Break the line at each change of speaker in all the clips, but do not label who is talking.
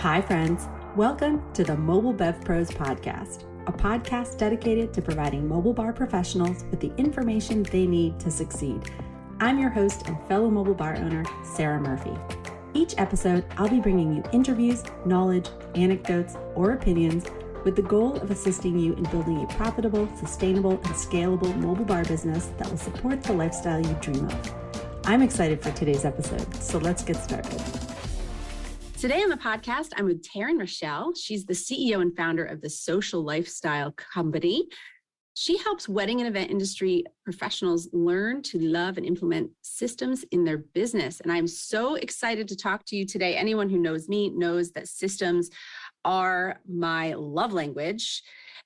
Hi, friends. Welcome to the Mobile Bev Pros podcast, a podcast dedicated to providing mobile bar professionals with the information they need to succeed. I'm your host and fellow mobile bar owner, Sarah Murphy. Each episode, I'll be bringing you interviews, knowledge, anecdotes, or opinions with the goal of assisting you in building a profitable, sustainable, and scalable mobile bar business that will support the lifestyle you dream of. I'm excited for today's episode, so let's get started. Today on the podcast, I'm with Taryn Rachelle. She's the CEO and founder of the social lifestyle company. She helps wedding and event industry professionals learn to love and implement systems in their business. And I'm so excited to talk to you today. Anyone who knows me knows that systems are my love language.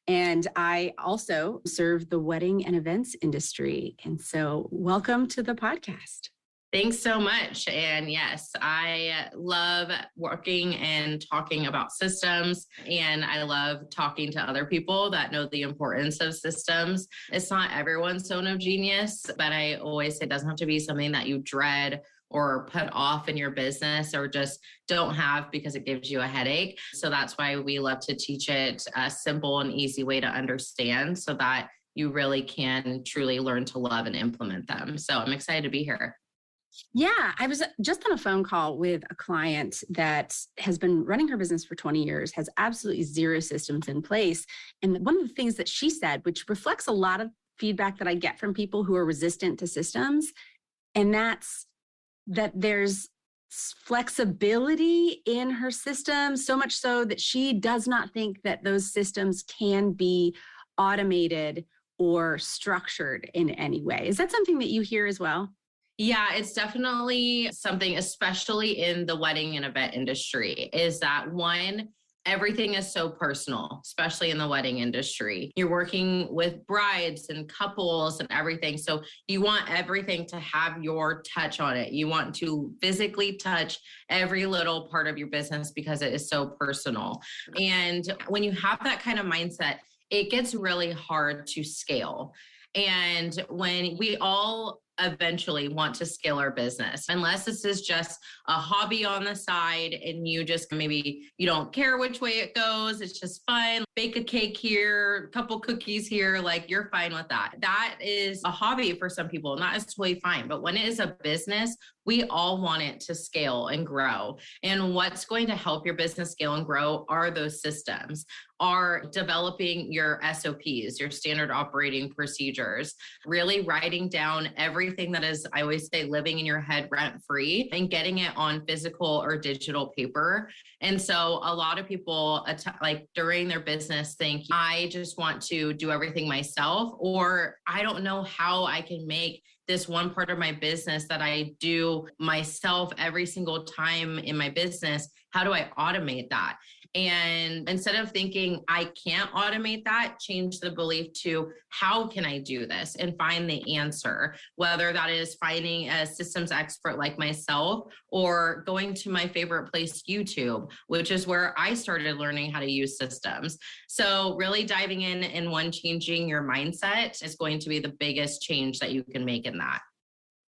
And I also serve the wedding and events industry. And so welcome to the podcast.
Thanks so much. And yes, I love working and talking about systems, and I love talking to other people that know the importance of systems. It's not everyone's zone of genius, but I always say it doesn't have to be something that you dread or put off in your business or just don't have because it gives you a headache. So that's why we love to teach it a simple and easy way to understand so that you really can truly learn to love and implement them. So I'm excited to be here.
Yeah, I was just on a phone call with a client that has been running her business for 20 years, has absolutely zero systems in place. And one of the things that she said, which reflects a lot of feedback that I get from people who are resistant to systems, and that's that there's flexibility in her system, so much so that she does not think that those systems can be automated or structured in any way. Is that something that you hear as well?
Yeah, it's definitely something, especially in the wedding and event industry, is that one, everything is so personal, especially in the wedding industry. You're working with brides and couples and everything. So you want everything to have your touch on it. You want to physically touch every little part of your business because it is so personal. And when you have that kind of mindset, it gets really hard to scale. And when we all eventually want to scale our business, unless this is just a hobby on the side and you just maybe you don't care which way it goes, it's just fun, bake a cake here, a couple cookies here, like you're fine with that. That is a hobby for some people, and that is totally fine. But when it is a business, we all want it to scale and grow. And what's going to help your business scale and grow are those systems, are developing your SOPs, your standard operating procedures, really writing down everything that is, I always say, living in your head rent free and getting it on physical or digital paper. And so a lot of people like during their business think, I just want to do everything myself, or I don't know how I can make this one part of my business that I do myself every single time in my business. How do I automate that? And instead of thinking I can't automate that, change the belief to how can I do this and find the answer, whether that is finding a systems expert like myself or going to my favorite place, YouTube, which is where I started learning how to use systems. So really diving in and changing your mindset is going to be the biggest change that you can make in that.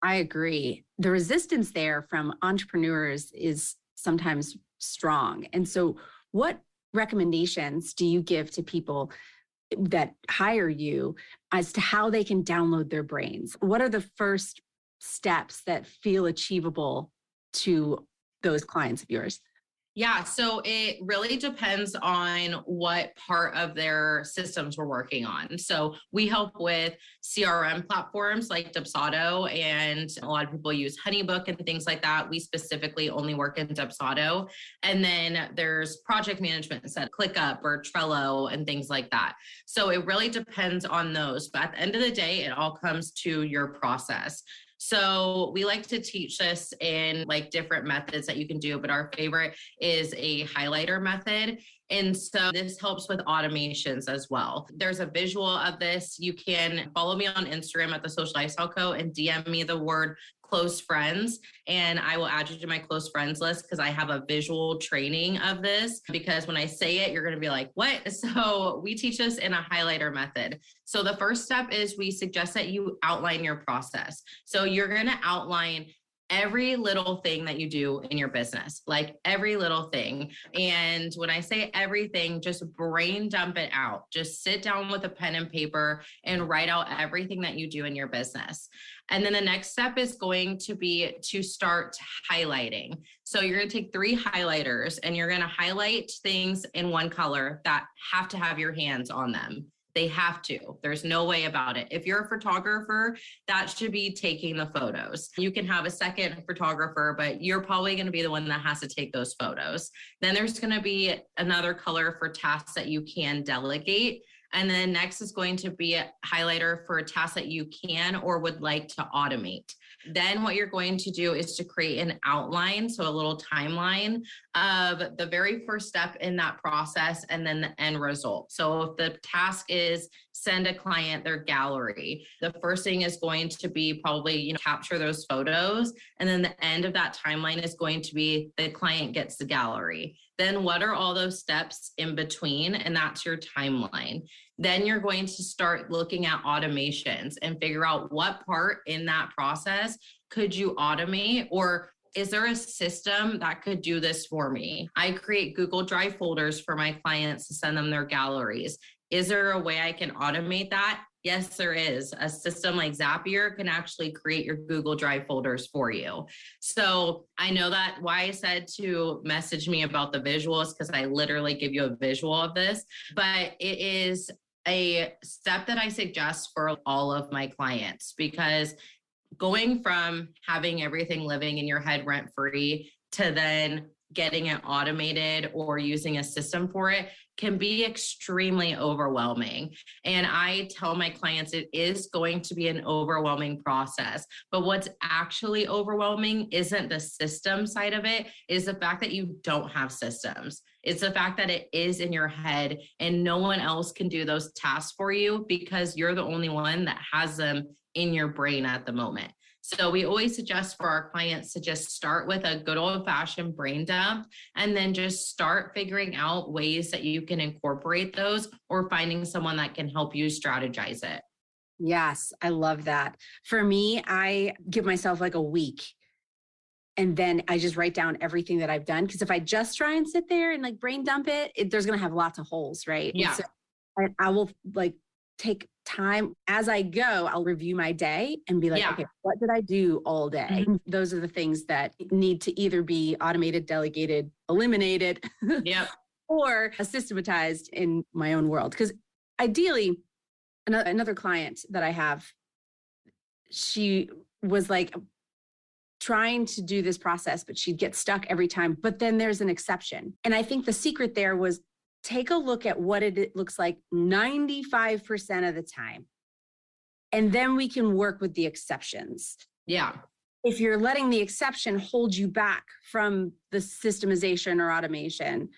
I agree. The resistance there from entrepreneurs is sometimes strong. And so what recommendations do you give to people that hire you as to how they can download their brains? What are the first steps that feel achievable to those clients of yours?
Yeah, so it really depends on what part of their systems we're working on. So we help with CRM platforms like DUBSADO, and a lot of people use HoneyBook and things like that. We specifically only work in DUBSADO. And then there's project management set, ClickUp or Trello and things like that. So it really depends on those. But at the end of the day, it all comes to your process. So we like to teach this in like different methods that you can do, but our favorite is a highlighter method. And so this helps with automations as well. There's a visual of this. You can follow me on Instagram at the Social Lifestyle Co. and DM me the word close friends, and I will add you to my close friends list because I have a visual training of this, because when I say it, you're going to be like, what? So we teach this in a highlighter method. So the first step is we suggest that you outline your process. So you're going to outline every little thing that you do in your business, like every little thing. And when I say everything, just brain dump it out. Just sit down with a pen and paper and write out everything that you do in your business. And then the next step is going to be to start highlighting. So you're going to take 3 highlighters and you're going to highlight things in one color that have to have your hands on them. They have to. There's no way about it. If you're a photographer, that should be taking the photos. You can have a second photographer, but you're probably going to be the one that has to take those photos. Then there's going to be another color for tasks that you can delegate. And then next is going to be a highlighter for a task that you can or would like to automate. Then what you're going to do is to create an outline, so a little timeline of the very first step in that process and then the end result. So if the task is send a client their gallery, the first thing is going to be probably, capture those photos. And then the end of that timeline is going to be the client gets the gallery. Then what are all those steps in between? And that's your timeline. Then you're going to start looking at automations and figure out what part in that process could you automate, or is there a system that could do this for me? I create Google Drive folders for my clients to send them their galleries. Is there a way I can automate that? Yes, there is. A system like Zapier can actually create your Google Drive folders for you. So I know that why I said to message me about the visuals, because I literally give you a visual of this, but it is a step that I suggest for all of my clients, because going from having everything living in your head rent-free to then getting it automated or using a system for it can be extremely overwhelming. And I tell my clients it is going to be an overwhelming process. But what's actually overwhelming isn't the system side of it, is the fact that you don't have systems. It's the fact that it is in your head and no one else can do those tasks for you because you're the only one that has them in your brain at the moment. So we always suggest for our clients to just start with a good old-fashioned brain dump and then just start figuring out ways that you can incorporate those or finding someone that can help you strategize it.
Yes, I love that. For me, I give myself like a week and then I just write down everything that I've done. Because if I just try and sit there and like brain dump it, there's going to have lots of holes, right?
Yeah.
So I will like take time as I go. I'll review my day and be like, okay, what did I do all day? Mm-hmm. Those are the things that need to either be automated, delegated, eliminated, or systematized in my own world. Because ideally, another client that I have, she was like trying to do this process, but she'd get stuck every time. But then there's an exception. And I think the secret there was take a look at what it looks like 95% of the time. And then we can work with the exceptions.
Yeah.
If you're letting the exception hold you back from the systemization or automation,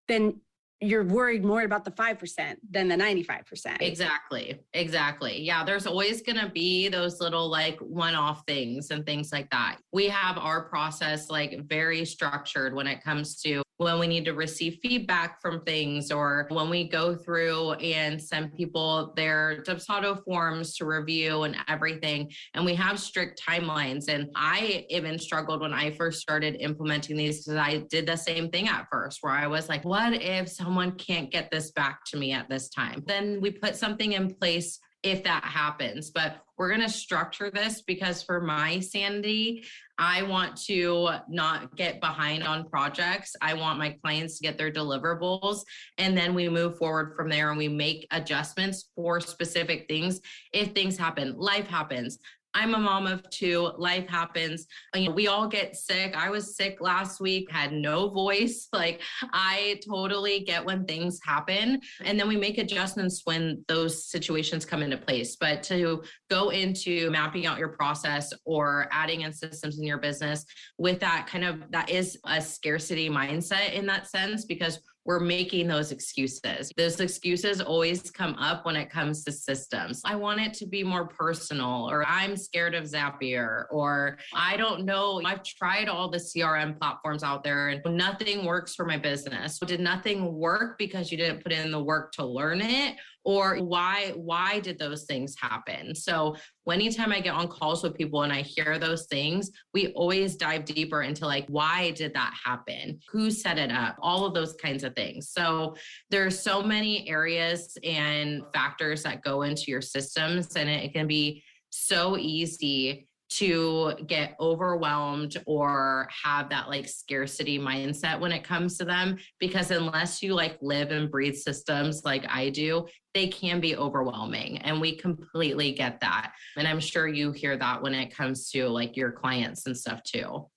then you're worried more about the 5% than the 95%.
Exactly. Yeah, there's always going to be those little like one-off things and things like that. We have our process like very structured when it comes to when we need to receive feedback from things or when we go through and send people their DUBSADO forms to review and everything. And we have strict timelines. And I even struggled when I first started implementing these because I did the same thing at first where I was like, what if someone can't get this back to me at this time? Then we put something in place if that happens. But we're going to structure this because for my sanity, I want to not get behind on projects. I want my clients to get their deliverables. And then we move forward from there and we make adjustments for specific things. If things happen, life happens. I'm a mom of 2. Life happens. We all get sick. I was sick last week, had no voice. Like I totally get when things happen. And then we make adjustments when those situations come into place. But to go into mapping out your process or adding in systems in your business with that that is a scarcity mindset in that sense, because we're making those excuses. Those excuses always come up when it comes to systems. I want it to be more personal, or I'm scared of Zapier, or I don't know. I've tried all the CRM platforms out there and nothing works for my business. Did nothing work because you didn't put in the work to learn it? Or why did those things happen? So anytime I get on calls with people and I hear those things, we always dive deeper into like, why did that happen? Who set it up? All of those kinds of things. So there's so many areas and factors that go into your systems, and it can be so easy to get overwhelmed or have that like scarcity mindset when it comes to them, because unless you like live and breathe systems like I do, they can be overwhelming, and we completely get that. And I'm sure you hear that when it comes to like your clients and stuff too.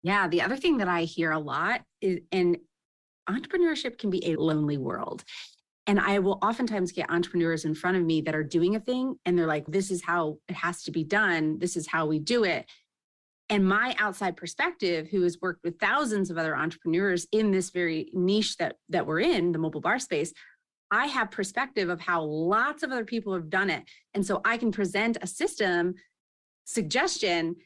Yeah. The other thing that I hear a lot is, and entrepreneurship can be a lonely world. And I will oftentimes get entrepreneurs in front of me that are doing a thing and they're like, this is how it has to be done. This is how we do it. And my outside perspective, who has worked with thousands of other entrepreneurs in this very niche that we're in, the mobile bar space, I have perspective of how lots of other people have done it. And so I can present a system suggestion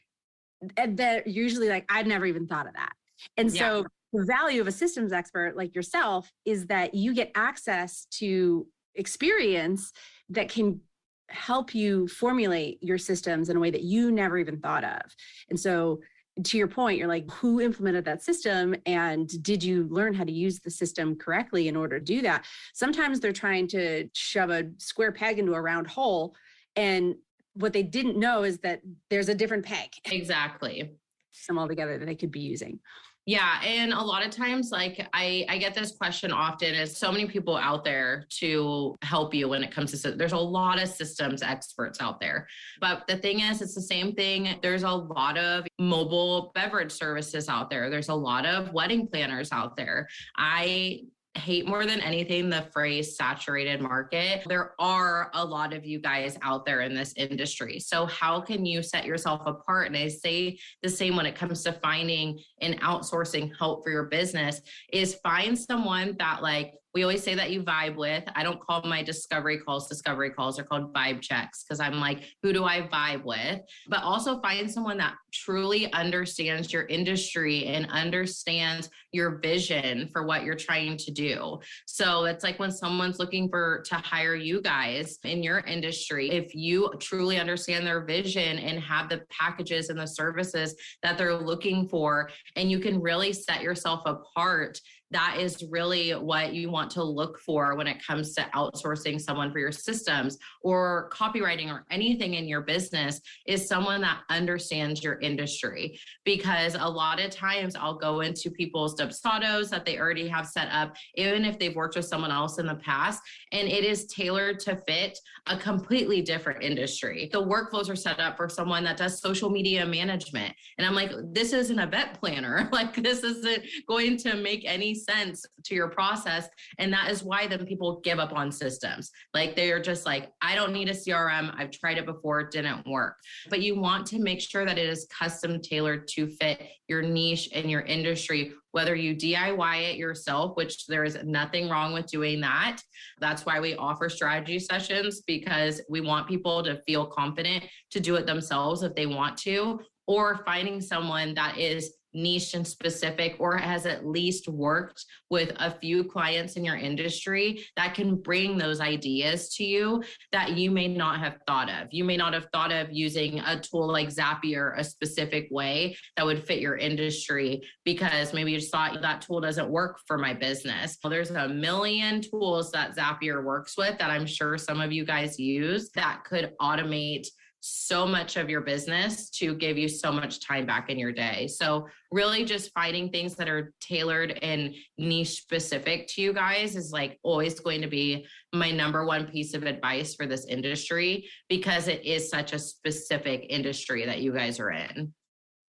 that usually like, I've never even thought of that. And so the value of a systems expert like yourself is that you get access to experience that can help you formulate your systems in a way that you never even thought of. And so to your point, you're like, who implemented that system? And did you learn how to use the system correctly in order to do that? Sometimes they're trying to shove a square peg into a round hole. And what they didn't know is that there's a different peg.
Exactly.
Some altogether that they could be using.
Yeah. And a lot of times, like I get this question often, is so many people out there to help you when it comes to, there's a lot of systems experts out there. But the thing is, it's the same thing. There's a lot of mobile beverage services out there. There's a lot of wedding planners out there. I hate more than anything the phrase saturated market. There are a lot of you guys out there in this industry. So how can you set yourself apart? And I say the same when it comes to finding and outsourcing help for your business, is find someone that, like, we always say that you vibe with. I don't call my discovery calls. Discovery calls are called vibe checks, because I'm like, who do I vibe with? But also find someone that truly understands your industry and understands your vision for what you're trying to do. So it's like when someone's looking to hire you guys in your industry, if you truly understand their vision and have the packages and the services that they're looking for, and you can really set yourself apart, that is really what you want to look for when it comes to outsourcing someone for your systems or copywriting or anything in your business, is someone that understands your industry. Because a lot of times I'll go into people's DUBSADOs that they already have set up, even if they've worked with someone else in the past, and it is tailored to fit a completely different industry. The workflows are set up for someone that does social media management. And I'm like, this is an event planner. Like, this isn't going to make any sense to your process. And that is why then people give up on systems. Like, they are just like, I don't need a CRM. I've tried it before. It didn't work. But you want to make sure that it is custom tailored to fit your niche and your industry, whether you DIY it yourself, which there is nothing wrong with doing that. That's why we offer strategy sessions, because we want people to feel confident to do it themselves if they want to, or finding someone that is niche and specific, or has at least worked with a few clients in your industry that can bring those ideas to you that you may not have thought of. You may not have thought of using a tool like Zapier a specific way that would fit your industry, because maybe you just thought that tool doesn't work for my business. Well, there's a million tools that Zapier works with that I'm sure some of you guys use that could automate so much of your business to give you so much time back in your day. So really just finding things that are tailored and niche specific to you guys is like always going to be my number one piece of advice for this industry, because it is such a specific industry that you guys are in.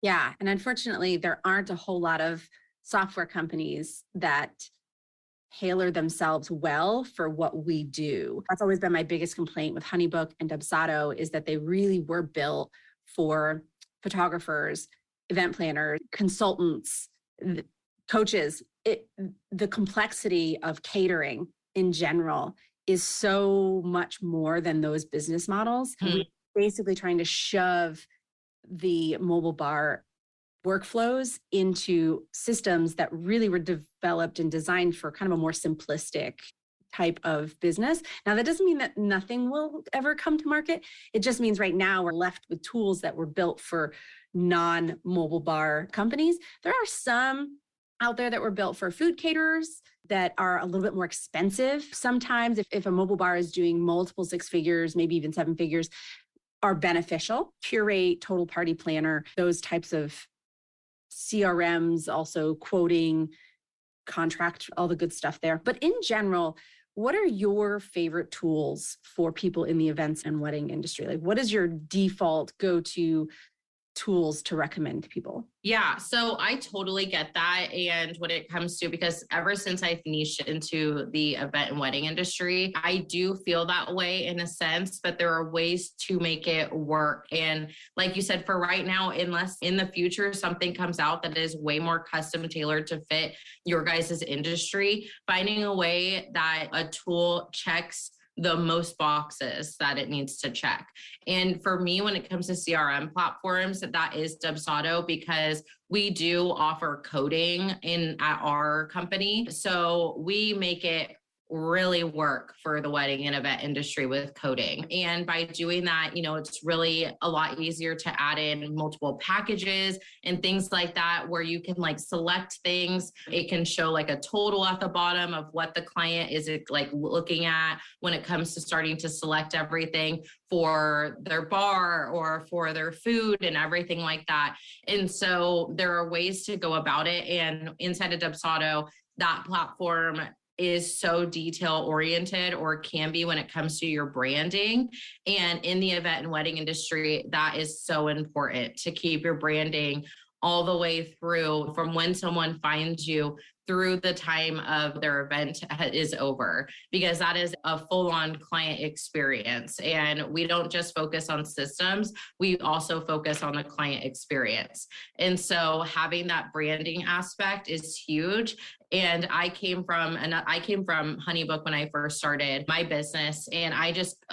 Yeah. And unfortunately, there aren't a whole lot of software companies that tailor themselves well for what we do. That's always been my biggest complaint with Honeybook and DUBSADO, is that they really were built for photographers, event planners, consultants, coaches. The complexity of catering in general is so much more than those business models. We're basically trying to shove the mobile bar workflows into systems that really were developed and designed for kind of a more simplistic type of business. Now, that doesn't mean that nothing will ever come to market. It just means right now we're left with tools that were built for non-mobile bar companies. There are some out there that were built for food caterers that are a little bit more expensive. Sometimes if a mobile bar is doing multiple six figures, maybe even seven figures, are beneficial. Curate, Total Party Planner, those types of CRMs, also quoting, contract, all the good stuff there. But in general, what are your favorite tools for people in the events and wedding industry? Like, what is your default go-to tools to recommend to people?
Yeah, so I totally get that. And when it comes to, because ever since I've niched into the event and wedding industry, I do feel that way in a sense, but there are ways to make it work. And like you said, for right now, unless in the future something comes out that is way more custom tailored to fit your guys' industry, finding a way that a tool checks the most boxes that it needs to check. And for me, when it comes to CRM platforms, that is DUBSADO, because we do offer coding at our company. So we make it really work for the wedding and event industry with coding. And by doing that, it's really a lot easier to add in multiple packages and things like that, where you can like select things. It can show like a total at the bottom of what the client is like looking at when it comes to starting to select everything for their bar or for their food and everything like that. And so there are ways to go about it. And inside of DUBSADO, that platform is so detail oriented, or can be when it comes to your branding. And in the event and wedding industry, that is so important to keep your branding all the way through, from when someone finds you through the time of their event is over, because that is a full-on client experience. And we don't just focus on systems, we also focus on the client experience. And so having that branding aspect is huge. And I came from Honeybook when I first started my business, and I just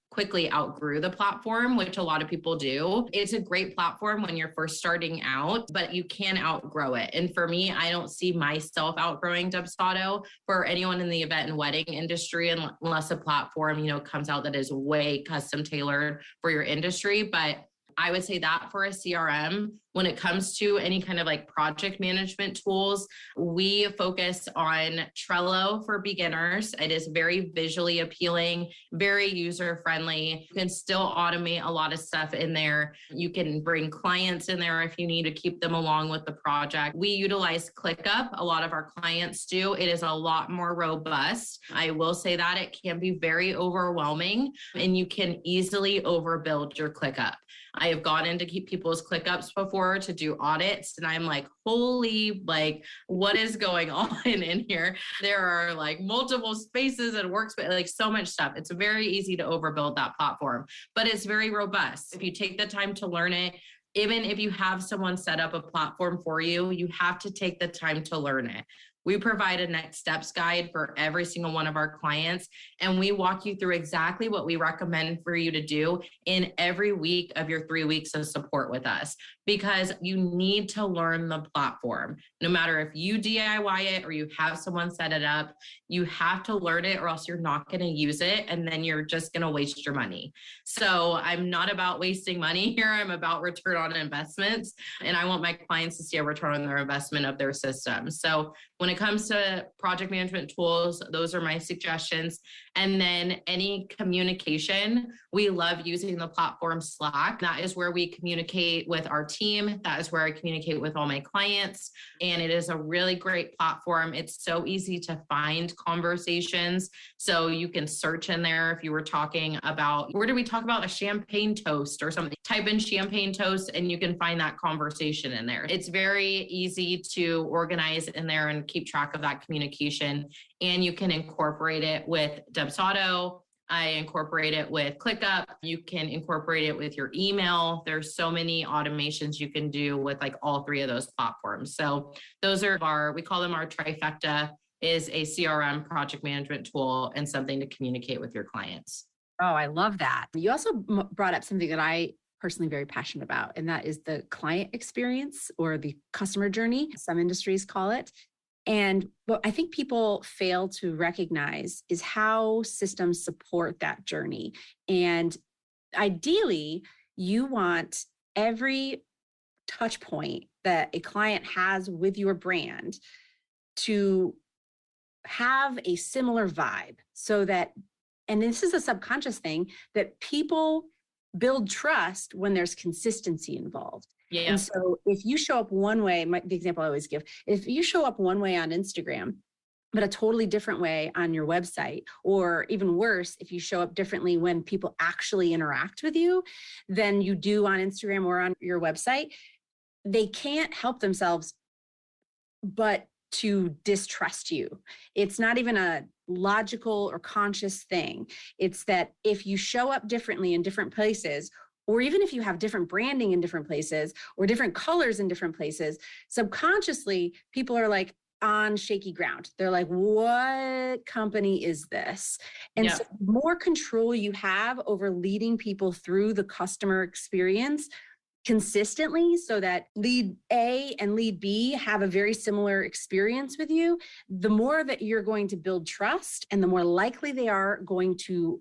quickly outgrew the platform, which a lot of people do. It's a great platform when you're first starting out, but you can outgrow it. And for me, I don't see myself outgrowing DUBSADO. For anyone in the event and wedding industry, unless a platform, comes out that is way custom tailored for your industry. But I would say that for a CRM, when it comes to any kind of like project management tools, we focus on Trello for beginners. It is very visually appealing, very user friendly. You can still automate a lot of stuff in there. You can bring clients in there if you need to keep them along with the project. We utilize ClickUp. A lot of our clients do. It is a lot more robust. I will say that it can be very overwhelming, and you can easily overbuild your ClickUp. I have gone into people's ClickUps before to do audits, and I'm like, holy, like, what is going on in here? There are like multiple spaces and workspace, like so much stuff. It's very easy to overbuild that platform, but it's very robust. If you take the time to learn it, even if you have someone set up a platform for you, you have to take the time to learn it. We provide a next steps guide for every single one of our clients, and we walk you through exactly what we recommend for you to do in every week of your 3 weeks of support with us, because you need to learn the platform. No matter if you DIY it or you have someone set it up, you have to learn it, or else you're not going to use it, and then you're just going to waste your money. So I'm not about wasting money here. I'm about return on investments, and I want my clients to see a return on their investment of their system. So when it comes to project management tools, those are my suggestions. And then any communication, we love using the platform Slack. That is where we communicate with our team. That is where I communicate with all my clients. And it is a really great platform. It's so easy to find conversations. So you can search in there if you were talking about, where did we talk about a champagne toast or something? Type in champagne toast and you can find that conversation in there. It's very easy to organize in there and keep track of that communication. And you can incorporate it with DUBSADO. I incorporate it with ClickUp. You can incorporate it with your email. There's so many automations you can do with like all three of those platforms. So those are we call them our trifecta, is a CRM project management tool and something to communicate with your clients.
Oh, I love that. You also brought up something that I personally very passionate about, and that is the client experience or the customer journey, some industries call it. And what I think people fail to recognize is how systems support that journey. And ideally, you want every touch point that a client has with your brand to have a similar vibe so that, and this is a subconscious thing, that people build trust when there's consistency involved.
Yeah.
And so if you show up one way, the example I always give, if you show up one way on Instagram, but a totally different way on your website, or even worse, if you show up differently when people actually interact with you than you do on Instagram or on your website, they can't help themselves but to distrust you. It's not even a logical or conscious thing. It's that if you show up differently in different places, or even if you have different branding in different places or different colors in different places, subconsciously, people are like on shaky ground. They're like, what company is this? And so the more control you have over leading people through the customer experience consistently, so that lead A and lead B have a very similar experience with you, the more that you're going to build trust and the more likely they are going to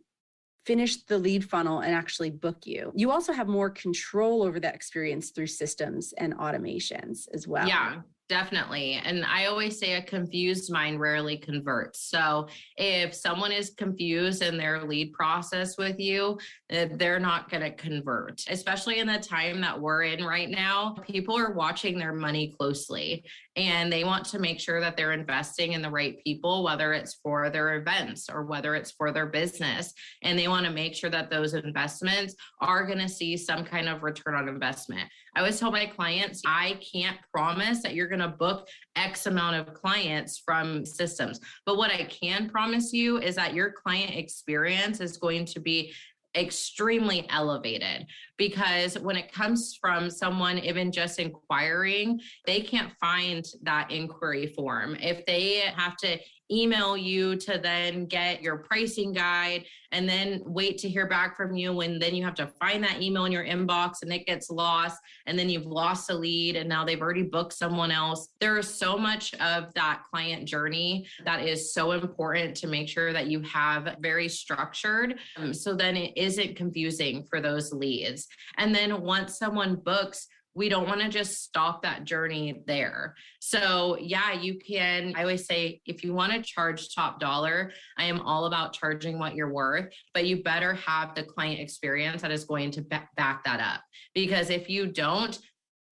finish the lead funnel and actually book you. You also have more control over that experience through systems and automations as well.
Yeah, definitely. And I always say a confused mind rarely converts. So if someone is confused in their lead process with you, they're not going to convert, especially in the time that we're in right now. People are watching their money closely and they want to make sure that they're investing in the right people, whether it's for their events or whether it's for their business. And they want to make sure that those investments are going to see some kind of return on investment. I always tell my clients, I can't promise that you're going to book X amount of clients from systems. But what I can promise you is that your client experience is going to be extremely elevated, because when it comes from someone even just inquiring, they can't find that inquiry form. If they have to email you to then get your pricing guide and then wait to hear back from you, and then you have to find that email in your inbox and it gets lost, and then you've lost a lead and now they've already booked someone else. There is so much of that client journey that is so important to make sure that you have very structured, so then it isn't confusing for those leads. And then once someone books, we don't want to just stop that journey there. So yeah, you can, I always say, if you want to charge top dollar, I am all about charging what you're worth, but you better have the client experience that is going to back that up. Because if you don't,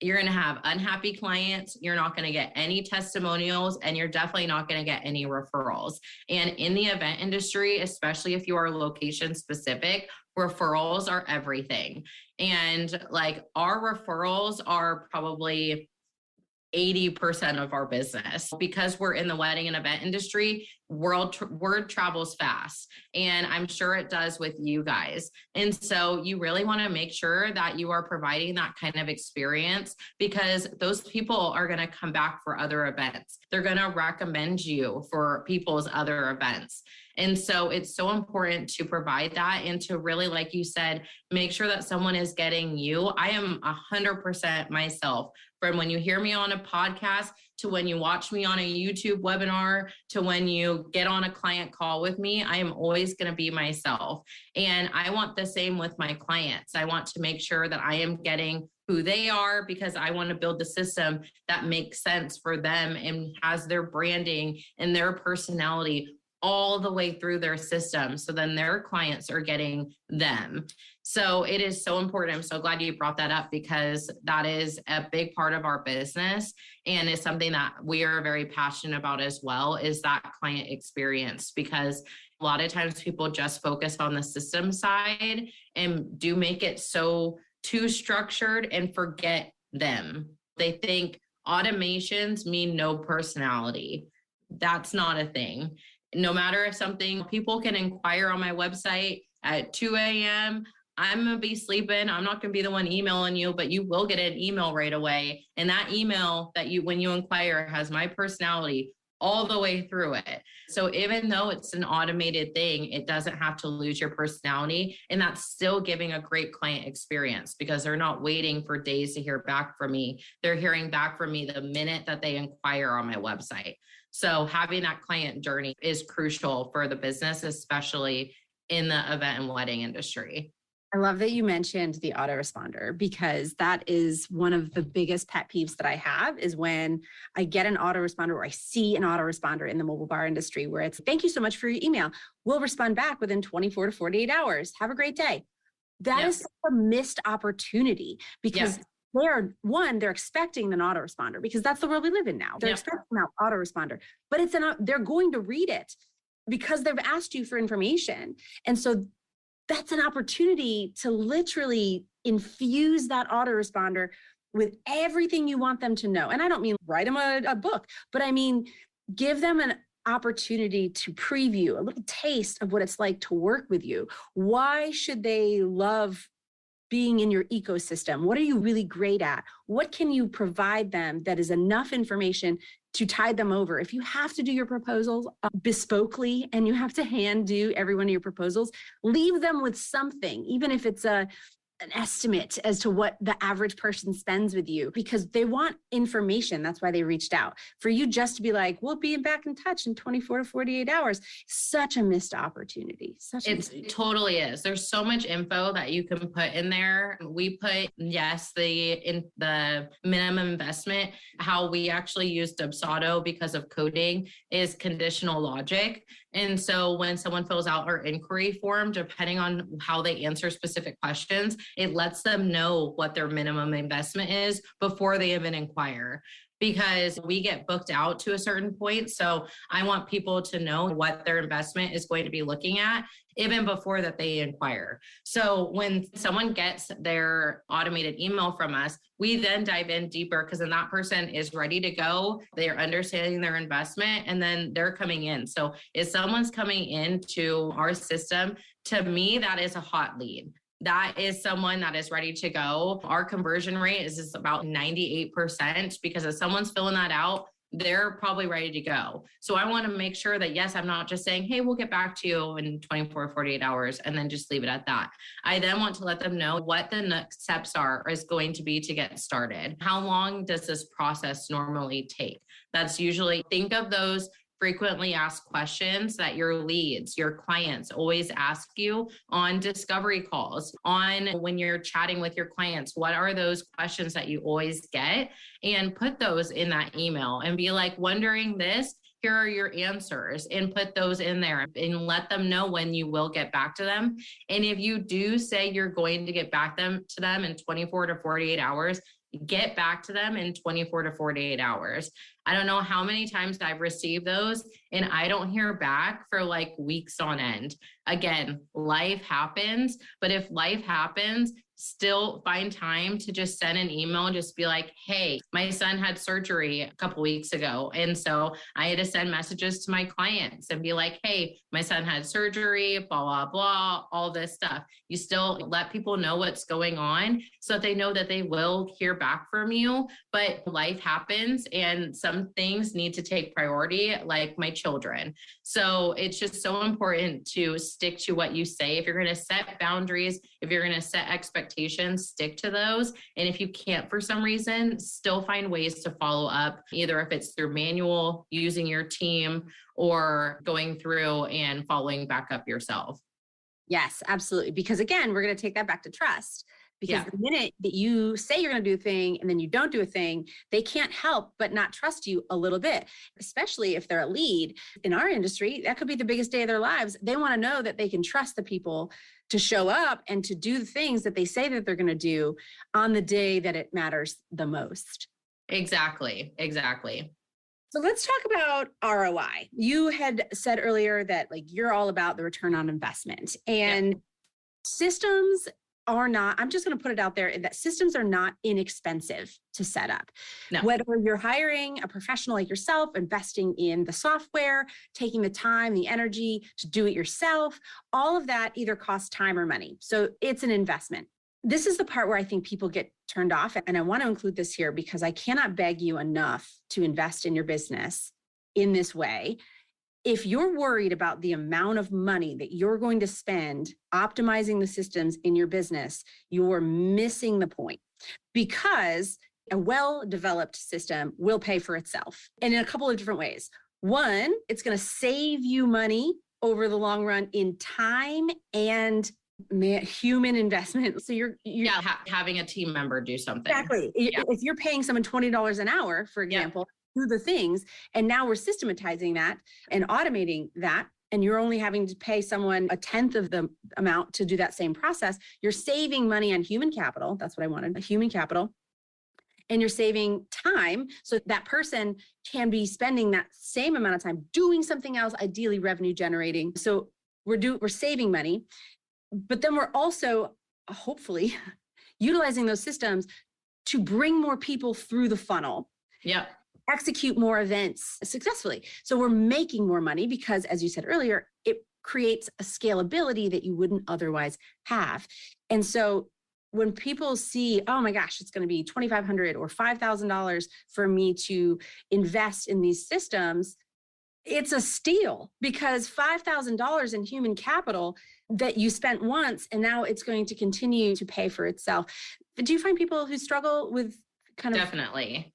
you're going to have unhappy clients. You're not going to get any testimonials, and you're definitely not going to get any referrals. And in the event industry, especially if you are location specific, referrals are everything. And like our referrals are probably 80% of our business, because we're in the wedding and event industry. Word travels fast, and I'm sure it does with you guys. And so you really want to make sure that you are providing that kind of experience, because those people are going to come back for other events. They're going to recommend you for people's other events. And so it's so important to provide that, and to really, like you said, make sure that someone is getting you. I am 100% myself, from when you hear me on a podcast to when you watch me on a YouTube webinar to when you get on a client call with me. I am always going to be myself. And I want the same with my clients. I want to make sure that I am getting who they are, because I want to build the system that makes sense for them and has their branding and their personality all the way through their system. So then their clients are getting them. So it is so important. I'm so glad you brought that up, because that is a big part of our business. And it's something that we are very passionate about as well, is that client experience, because a lot of times people just focus on the system side and do make it so too structured and forget them. They think automations mean no personality. That's not a thing. No matter if something, people can inquire on my website at 2 a.m. I'm going to be sleeping. I'm not going to be the one emailing you, but you will get an email right away. And that email that you, when you inquire, has my personality all the way through it. So even though it's an automated thing, it doesn't have to lose your personality. And that's still giving a great client experience because they're not waiting for days to hear back from me. They're hearing back from me the minute that they inquire on my website. So having that client journey is crucial for the business, especially in the event and wedding industry.
I love that you mentioned the autoresponder because that is one of the biggest pet peeves that I have is when I get an autoresponder or I see an autoresponder in the mobile bar industry where it's, thank you so much for your email. We'll respond back within 24 to 48 hours. Have a great day. That is a missed opportunity because they're expecting an autoresponder because that's the world we live in now. They're expecting an autoresponder, but they're going to read it because they've asked you for information. And so that's an opportunity to literally infuse that autoresponder with everything you want them to know. And I don't mean write them a book, but I mean, give them an opportunity to preview a little taste of what it's like to work with you. Why should they love being in your ecosystem? What are you really great at? What can you provide them that is enough information to tide them over? If you have to do your proposals bespokely and you have to hand do every one of your proposals, leave them with something, even if it's an estimate as to what the average person spends with you, because they want information. That's why they reached out. For you just to be like, we'll be back in touch in 24 to 48 hours. Such a missed opportunity.
It totally is. There's so much info that you can put in there. We put, the minimum investment. How we actually use DUBSADO because of coding is conditional logic. And so when someone fills out our inquiry form, depending on how they answer specific questions, it lets them know what their minimum investment is before they even inquire. Because we get booked out to a certain point. So I want people to know what their investment is going to be looking at even before that they inquire. So when someone gets their automated email from us, we then dive in deeper because then that person is ready to go. They're understanding their investment and then they're coming in. So if someone's coming into our system, to me, that is a hot lead. That is someone that is ready to go. Our conversion rate is about 98% because if someone's filling that out, they're probably ready to go. So I want to make sure that, yes, I'm not just saying, hey, we'll get back to you in 24, 48 hours and then just leave it at that. I then want to let them know what the next steps is going to be to get started. How long does this process normally take? That's usually, think of those frequently asked questions that your leads, your clients always ask you on discovery calls, on when you're chatting with your clients. What are those questions that you always get? And put those in that email and be like, wondering this, here are your answers, and put those in there and let them know when you will get back to them. And if you do say you're going to get back to them in 24 to 48 hours, get back to them in 24 to 48 hours. I don't know how many times I've received those and I don't hear back for like weeks on end. Again, life happens, but if life happens, still find time to just send an email and just be like, hey, my son had surgery a couple weeks ago. And so I had to send messages to my clients and be like, hey, my son had surgery, blah, blah, blah, all this stuff. You still let people know what's going on so that they know that they will hear back from you. But life happens and some things need to take priority, like my children. So it's just so important to stick to what you say. If you're going to set boundaries, if you're going to set expectations, stick to those. And if you can't for some reason, still find ways to follow up, either if it's through manual, using your team, or going through and following back up yourself.
Yes, absolutely. Because again, we're going to take that back to trust. Because the minute that you say you're going to do a thing and then you don't do a thing, they can't help but not trust you a little bit, especially if they're a lead. In our industry, that could be the biggest day of their lives. They want to know that they can trust the people to show up and to do the things that they say that they're going to do on the day that it matters the most.
Exactly.
So let's talk about ROI. You had said earlier that like you're all about the return on investment, and systems are not, I'm just going to put it out there that systems are not inexpensive to set up.
No.
Whether you're hiring a professional like yourself, investing in the software, taking the time, the energy to do it yourself, all of that either costs time or money. So it's an investment. This is the part where I think people get turned off. And I want to include this here because I cannot beg you enough to invest in your business in this way, if you're worried about the amount of money that you're going to spend optimizing the systems in your business, you're missing the point, because a well-developed system will pay for itself, and in a couple of different ways. One, it's going to save you money over the long run in time and human investment. So
having a team member do something.
Exactly. Yeah. If you're paying someone $20 an hour, for example, do the things, and now we're systematizing that and automating that, and you're only having to pay someone a tenth of the amount to do that same process, you're saving money on human capital. That's what I wanted, human capital. And you're saving time, so that person can be spending that same amount of time doing something else, ideally revenue generating. So we're saving money, but then we're also hopefully utilizing those systems to bring more people through the funnel.
Yeah.
Execute more events successfully. So we're making more money because, as you said earlier, it creates a scalability that you wouldn't otherwise have. And so when people see, oh my gosh, it's going to be $2,500 or $5,000 for me to invest in these systems, it's a steal, because $5,000 in human capital that you spent once, and now it's going to continue to pay for itself. Do you find people who struggle with
Definitely.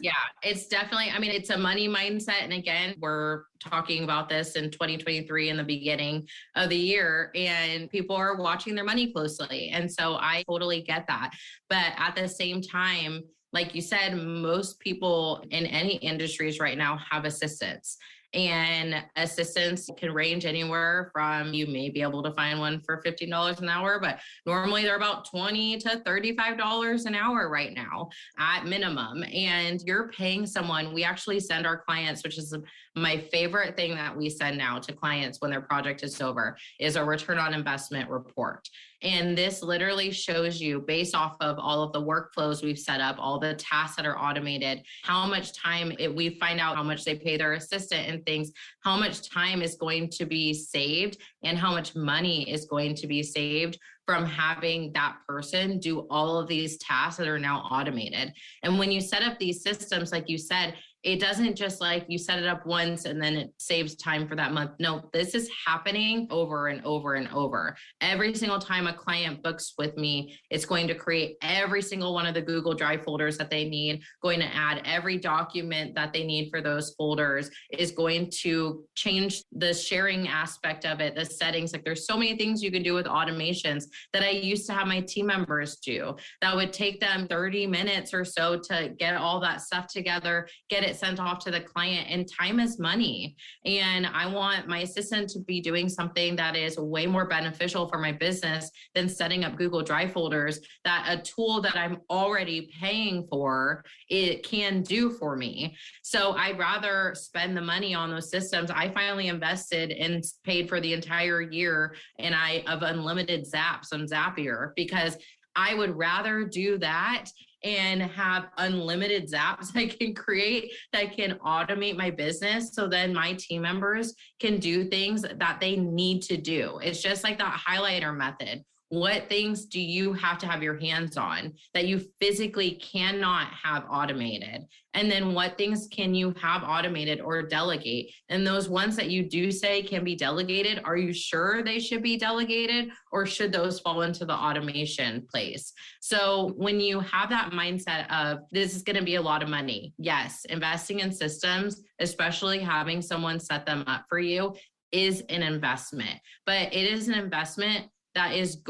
Yeah, it's definitely, I mean, it's a money mindset. And again, we're talking about this in 2023 in the beginning of the year, and people are watching their money closely. And so I totally get that. But at the same time, like you said, most people in any industries right now have assistants. And assistants can range anywhere from, you may be able to find one for $15 an hour, but normally they're about $20 to $35 an hour right now at minimum. And you're paying someone. We actually send our clients, which is my favorite thing that we send now to clients when their project is over, is a return on investment report. And this literally shows you, based off of all of the workflows we've set up, all the tasks that are automated, how much time we find out how much they pay their assistant and things, how much time is going to be saved and how much money is going to be saved from having that person do all of these tasks that are now automated. And when you set up these systems, like you said, it doesn't just like you set it up once and then it saves time for that month. No, this is happening over and over and over. Every single time a client books with me, it's going to create every single one of the Google Drive folders that they need, going to add every document that they need for those folders, is going to change the sharing aspect of it, the settings. Like, there's so many things you can do with automations that I used to have my team members do that would take them 30 minutes or so to get all that stuff together, get it sent off to the client. And time is money. And I want my assistant to be doing something that is way more beneficial for my business than setting up Google Drive folders, that a tool that I'm already paying for, it can do for me. So I'd rather spend the money on those systems. I finally invested and paid for the entire year of unlimited zaps on Zapier, because I would rather do that and have unlimited zaps I can create that can automate my business, so then my team members can do things that they need to do. It's just like that highlighter method. What things do you have to have your hands on that you physically cannot have automated? And then what things can you have automated or delegate? And those ones that you do say can be delegated, are you sure they should be delegated, or should those fall into the automation place? So when you have that mindset of this is going to be a lot of money, yes, investing in systems, especially having someone set them up for you, is an investment. But it is an investment that is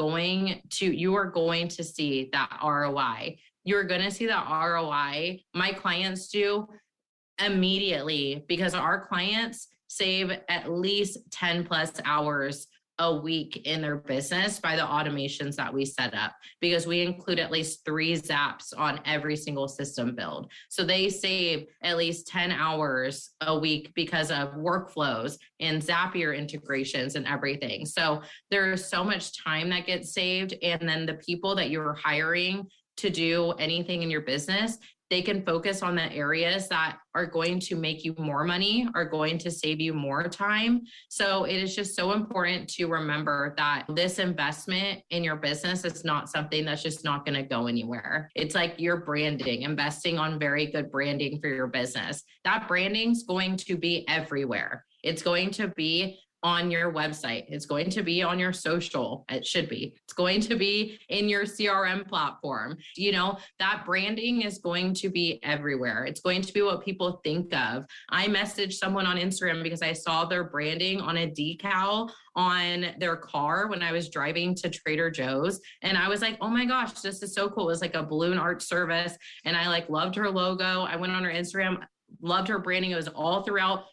you are going to see that ROI. You're going to see that ROI. My clients do immediately, because our clients save at least 10 plus hours a week in their business by the automations that we set up, because we include at least 3 zaps on every single system build. So they save at least 10 hours a week because of workflows and Zapier integrations and everything. So there's so much time that gets saved. And then the people that you're hiring to do anything in your business, they can focus on the areas that are going to make you more money, are going to save you more time. So it is just so important to remember that this investment in your business is not something that's just not going to go anywhere. It's like your branding, investing on very good branding for your business. That branding's going to be everywhere. It's going to be on your website. It's going to be on your social. It should be. It's going to be in your CRM platform. That branding is going to be everywhere. It's going to be what people think of. I messaged someone on Instagram because I saw their branding on a decal on their car when I was driving to Trader Joe's. And I was like, oh my gosh, this is so cool. It was like a balloon art service. And I loved her logo. I went on her Instagram, loved her branding. It was all throughout,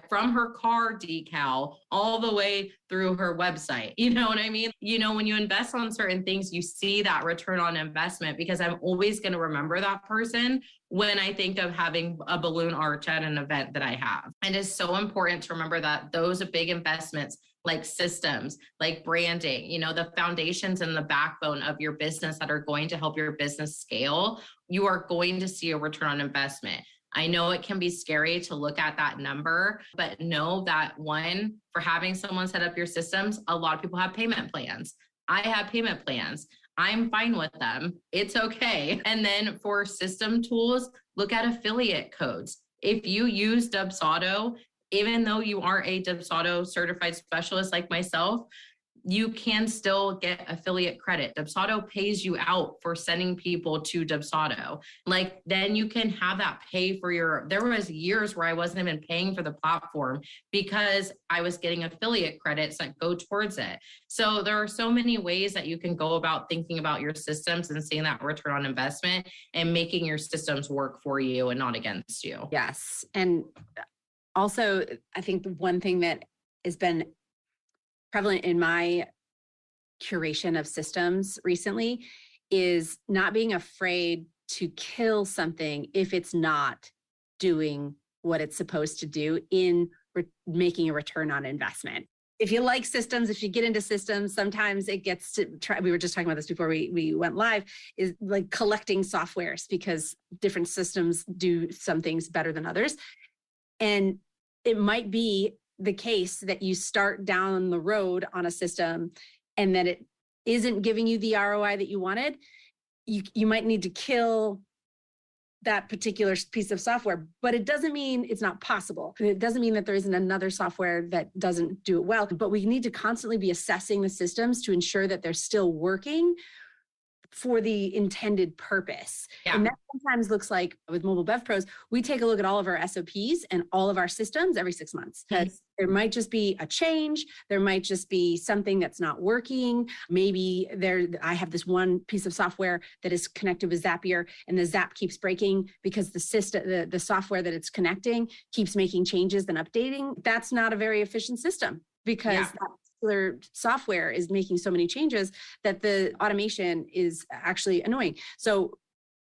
from her car decal all the way through her website. You know what I mean? When you invest on certain things, you see that return on investment, because I'm always going to remember that person when I think of having a balloon arch at an event that I have. And it's so important to remember that those are big investments, like systems, like branding, the foundations and the backbone of your business that are going to help your business scale, you are going to see a return on investment. I know it can be scary to look at that number, but know that for having someone set up your systems, a lot of people have payment plans. I have payment plans. I'm fine with them. It's okay. And then for system tools, look at affiliate codes. If you use DUBSADO, even though you aren't a DUBSADO certified specialist like myself, you can still get affiliate credit. DUBSADO pays you out for sending people to DUBSADO. Then you can have that pay for there was years where I wasn't even paying for the platform because I was getting affiliate credits that go towards it. So there are so many ways that you can go about thinking about your systems and seeing that return on investment and making your systems work for you and not against you.
Yes. And also, I think the one thing that has been prevalent in my curation of systems recently is not being afraid to kill something if it's not doing what it's supposed to do in making a return on investment. If you like systems, if you get into systems, sometimes it gets to we were just talking about this before we went live, is like collecting softwares, because different systems do some things better than others. And it might be the case that you start down the road on a system and that it isn't giving you the ROI that you wanted. You might need to kill that particular piece of software, but it doesn't mean it's not possible. It doesn't mean that there isn't another software that doesn't do it well, but we need to constantly be assessing the systems to ensure that they're still working for the intended purpose. Yeah. And that sometimes looks like, with Mobile Bev Pros, we take a look at all of our SOPs and all of our systems every 6 months. Because there might just be a change. There might just be something that's not working. Maybe I have this one piece of software that is connected with Zapier, and the Zap keeps breaking because the software that it's connecting keeps making changes and updating. That's not a very efficient system, because that particular software is making so many changes that the automation is actually annoying. So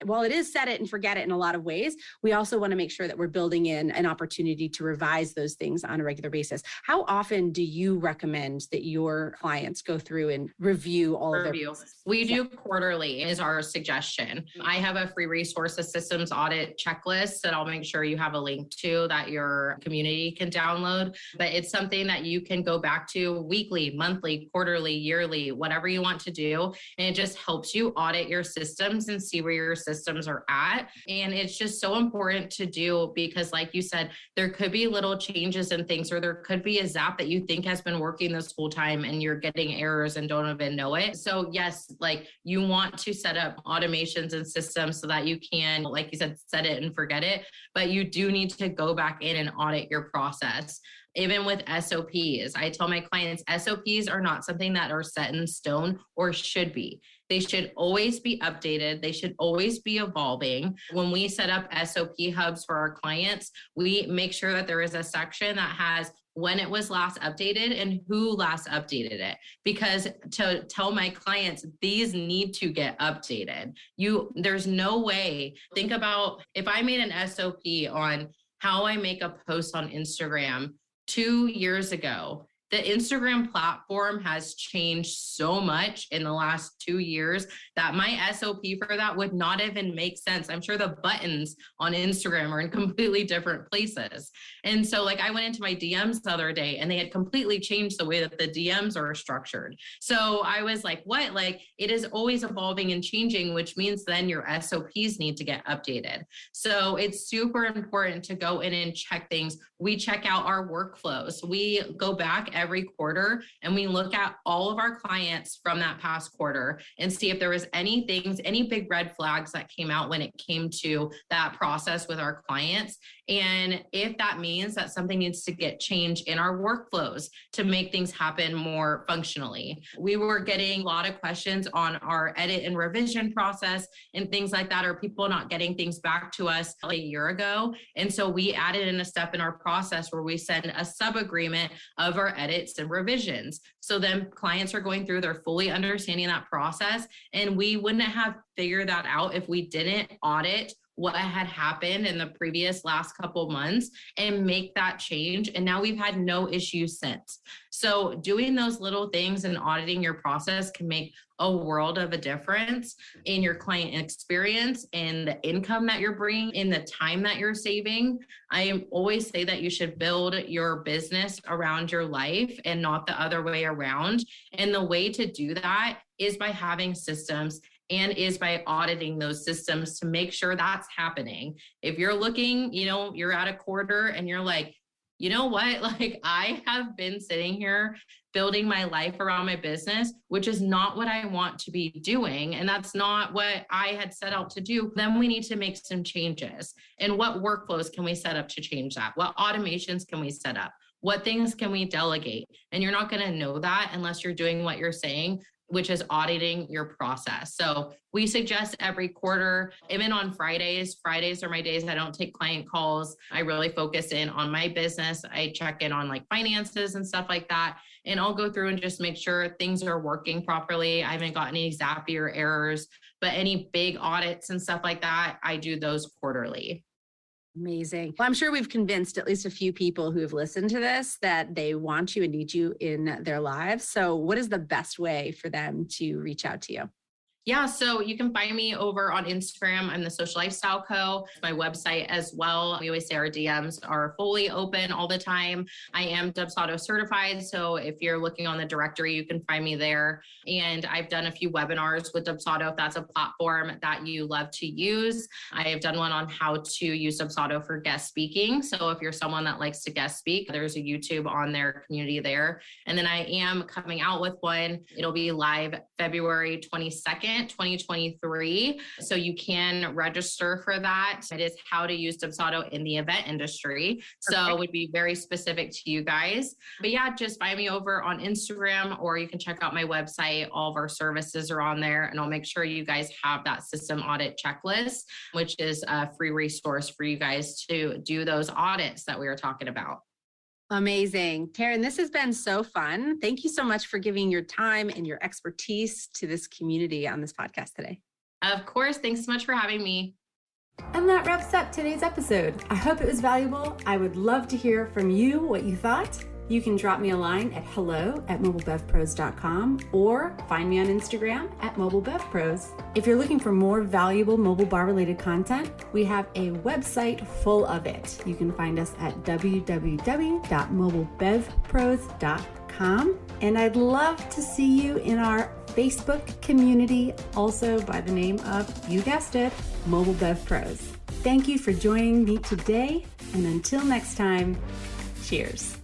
while it is set it and forget it in a lot of ways, we also want to make sure that we're building in an opportunity to revise those things on a regular basis. How often do you recommend that your clients go through and review all of their?
We do quarterly is our suggestion. I have a free resource, a systems audit checklist that I'll make sure you have a link to that your community can download. But it's something that you can go back to weekly, monthly, quarterly, yearly, whatever you want to do. And it just helps you audit your systems and see where your systems are at. And it's just so important to do, because like you said, there could be little changes and things, or there could be a Zap that you think has been working this whole time and you're getting errors and don't even know it. So yes, like you want to set up automations and systems so that you can, like you said, set it and forget it, but you do need to go back in and audit your process. Even with SOPs, I tell my clients, SOPs are not something that are set in stone or should be. They should always be updated. They should always be evolving. When we set up SOP hubs for our clients, we make sure that there is a section that has when it was last updated and who last updated it. Because to tell my clients, these need to get updated. There's no way. Think about if I made an SOP on how I make a post on Instagram 2 years ago, The Instagram platform has changed so much in the last 2 years that my SOP for that would not even make sense. I'm sure the buttons on Instagram are in completely different places. And so like I went into my DMs the other day and they had completely changed the way that the DMs are structured. So I was like, what? Like it is always evolving and changing, which means then your SOPs need to get updated. So it's super important to go in and check things. We check out our workflows. We go back every quarter and we look at all of our clients from that past quarter and see if there was any big red flags that came out when it came to that process with our clients. And if that means that something needs to get changed in our workflows to make things happen more functionally. We were getting a lot of questions on our edit and revision process and things like that. Are people not getting things back to us a year ago? And so we added in a step in our process where we send a sub-agreement of our edits and revisions. So then clients are going through, they're fully understanding that process. And we wouldn't have figured that out if we didn't audit what had happened in the previous last couple months and make that change. And now we've had no issues since. So doing those little things and auditing your process can make a world of a difference in your client experience and the income that you're bringing, in the time that you're saving. I always say that you should build your business around your life and not the other way around. And the way to do that is by having systems and is by auditing those systems to make sure that's happening. If you're looking, you're at a quarter and you're like, you know what? Like I have been sitting here building my life around my business, which is not what I want to be doing. And that's not what I had set out to do. Then we need to make some changes. And what workflows can we set up to change that? What automations can we set up? What things can we delegate? And you're not going to know that unless you're doing what you're saying, which is auditing your process. So we suggest every quarter, even on Fridays. Fridays are my days I don't take client calls. I really focus in on my business. I check in on like finances and stuff like that. And I'll go through and just make sure things are working properly. I haven't got any Zapier errors, but any big audits and stuff like that, I do those quarterly.
Amazing. Well, I'm sure we've convinced at least a few people who have listened to this that they want you and need you in their lives. So what is the best way for them to reach out to you?
Yeah, so you can find me over on Instagram. I'm the Social Lifestyle Co. My website as well. We always say our DMs are fully open all the time. I am DUBSADO certified. So if you're looking on the directory, you can find me there. And I've done a few webinars with DUBSADO if that's a platform that you love to use. I have done one on how to use DUBSADO for guest speaking. So if you're someone that likes to guest speak, there's a YouTube on their community there. And then I am coming out with one. It'll be live February 22nd. 2023. So you can register for that. It is how to use DUBSADO in the event industry. So it would be very specific to you guys. But yeah, just find me over on Instagram, or you can check out my website. All of our services are on there, and I'll make sure you guys have that system audit checklist, which is a free resource for you guys to do those audits that we were talking about.
Amazing. Taryn, this has been so fun. Thank you so much for giving your time and your expertise to this community on this podcast today.
Of course. Thanks so much for having me.
And that wraps up today's episode. I hope it was valuable. I would love to hear from you what you thought. You can drop me a line at hello@mobilebevpros.com or find me on Instagram at mobilebevpros. If you're looking for more valuable mobile bar related content, we have a website full of it. You can find us at www.mobilebevpros.com. And I'd love to see you in our Facebook community, also by the name of, you guessed it, Mobile Bev Pros. Thank you for joining me today. And until next time, cheers.